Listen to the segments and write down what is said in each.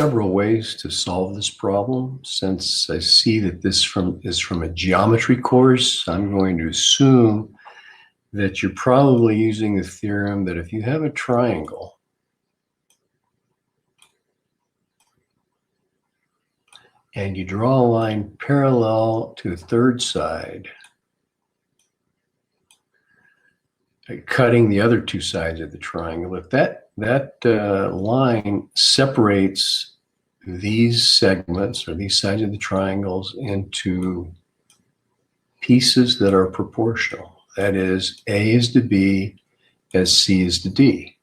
several ways to solve this problem. Since I see that this is from a geometry course, I'm going to assume that you're probably using the theorem that if you have a triangle and you draw a line parallel to the third side, cutting the other two sides of the triangle, if that line separates these segments or these sides of the triangles into pieces that are proportional, that is, A is to B as C is to D.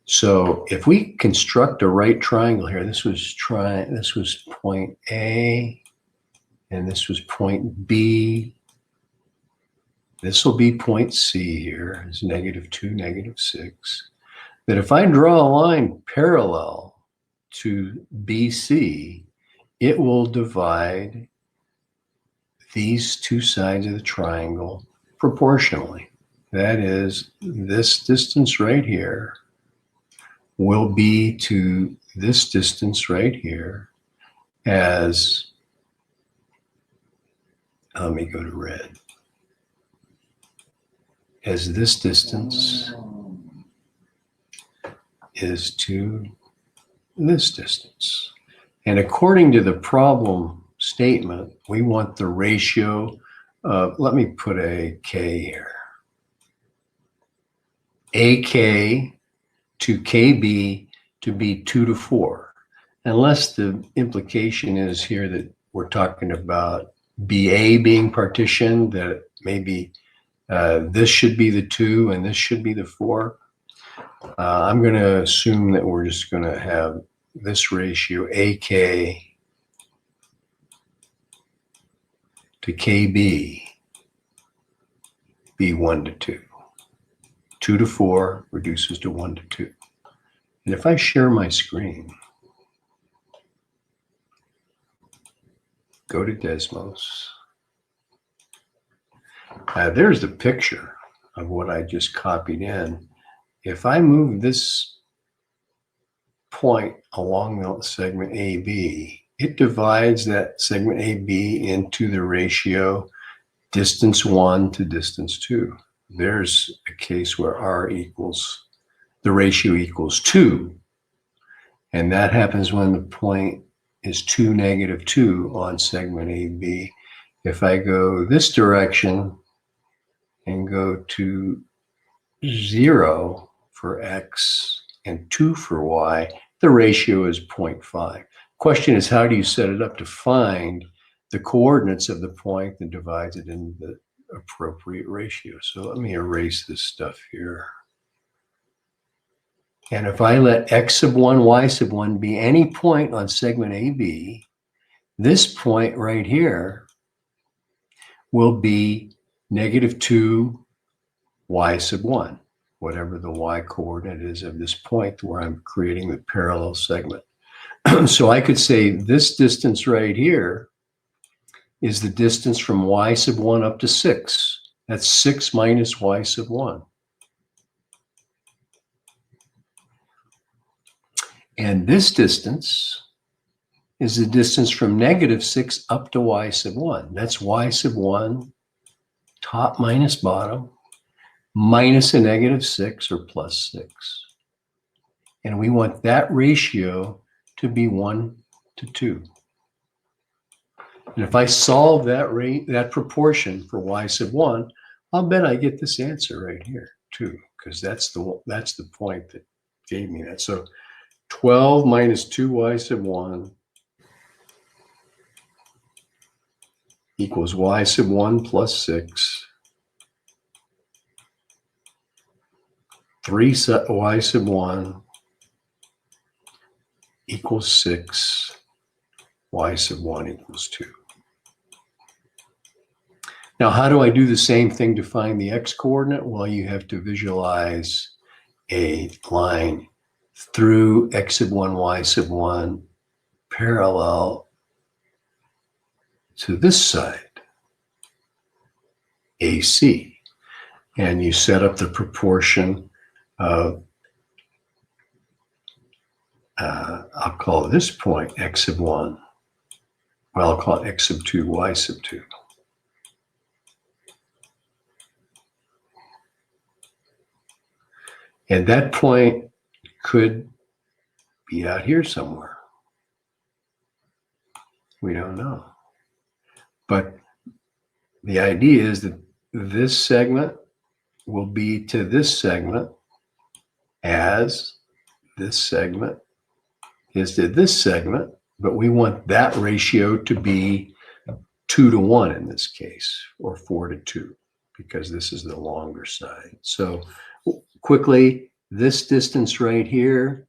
So if we construct a right triangle here, this was point A, and this was point B. This will be point C here, is -2, -6. That if I draw a line parallel to BC, it will divide these two sides of the triangle proportionally. That is, this distance right here will be to this distance right here as, let me go to red, as this distance is to this distance. And according to the problem statement, we want the ratio of, let me put a K here, AK to KB to be 2 to 4, unless the implication is here that we're talking about BA being partitioned, that maybe this should be the 2 and this should be the 4. I'm going to assume that we're just going to have this ratio AK to KB be 1 to 2. 2 to 4 reduces to 1 to 2. And if I share my screen, go to Desmos, there's the picture of what I just copied in. If I move this point along the segment AB, it divides that segment AB into the ratio distance 1 to distance 2. There's a case where the ratio equals 2. And that happens when the point is 2, -2 on segment AB. If I go this direction and go to 0 for X and 2 for Y, the ratio is 0.5. Question is, how do you set it up to find the coordinates of the point that divides it into the appropriate ratio? So let me erase this stuff here. And if I let X1, Y1 be any point on segment AB, this point right here will be -2, Y1, whatever the Y coordinate is of this point where I'm creating the parallel segment. So I could say this distance right here is the distance from Y1 up to 6. That's 6 minus Y1. And this distance is the distance from -6 up to Y1. That's Y1, top minus bottom, minus a -6 or plus 6. And we want that ratio to be 1 to 2. And if I solve that proportion for Y1, I'll bet I get this answer right here too, because that's the point that gave me that. So 12 minus 2Y1 equals Y1 plus 6. 3Y1 equals 6. Y1 equals 2. Now, how do I do the same thing to find the X coordinate? Well, you have to visualize a line through X1, Y1 parallel to this side, AC. And you set up the proportion of, I'll call this point x sub 1. Well, I'll call it x sub 2, y sub 2. And that point could be out here somewhere. We don't know. But the idea is that this segment will be to this segment as this segment is to this segment, but we want that ratio to be 2 to 1 in this case, or 4 to 2, because this is the longer side. So quickly, this distance right here,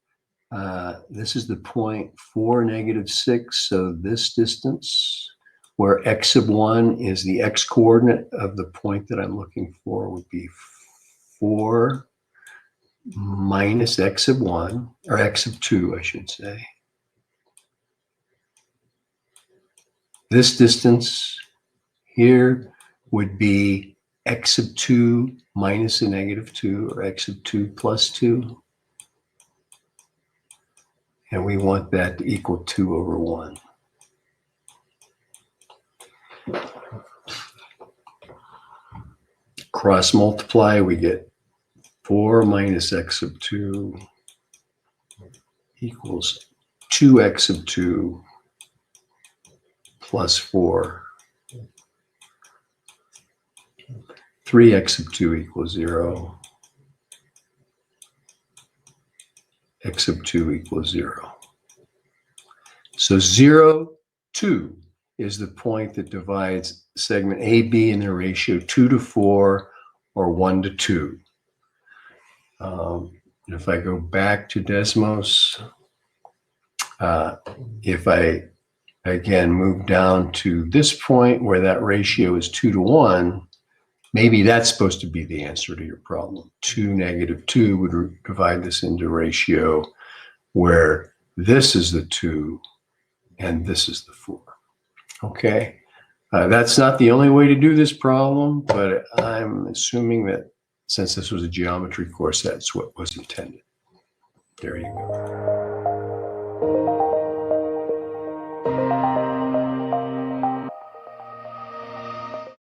this is the point 4, -6. So this distance, where x sub 1 is the x coordinate of the point that I'm looking for, would be 4 minus x sub 1, or x sub 2, I should say. This distance here would be x sub 2 minus a -2, or x sub 2 plus 2. And we want that to equal 2 over 1. Cross multiply, we get 4 minus x sub 2 equals 2x sub 2 plus 4. 3x sub 2 equals 0. X sub 2 equals 0. So 0, 2 is the point that divides segment AB in the ratio 2 to 4 or 1 to 2. If I go back to Desmos, if I again move down to this point where that ratio is 2 to 1, maybe that's supposed to be the answer to your problem. 2, -2 would divide this into ratio where this is the 2 and this is the 4. Okay, that's not the only way to do this problem, but I'm assuming that since this was a geometry course, that's what was intended. There you go.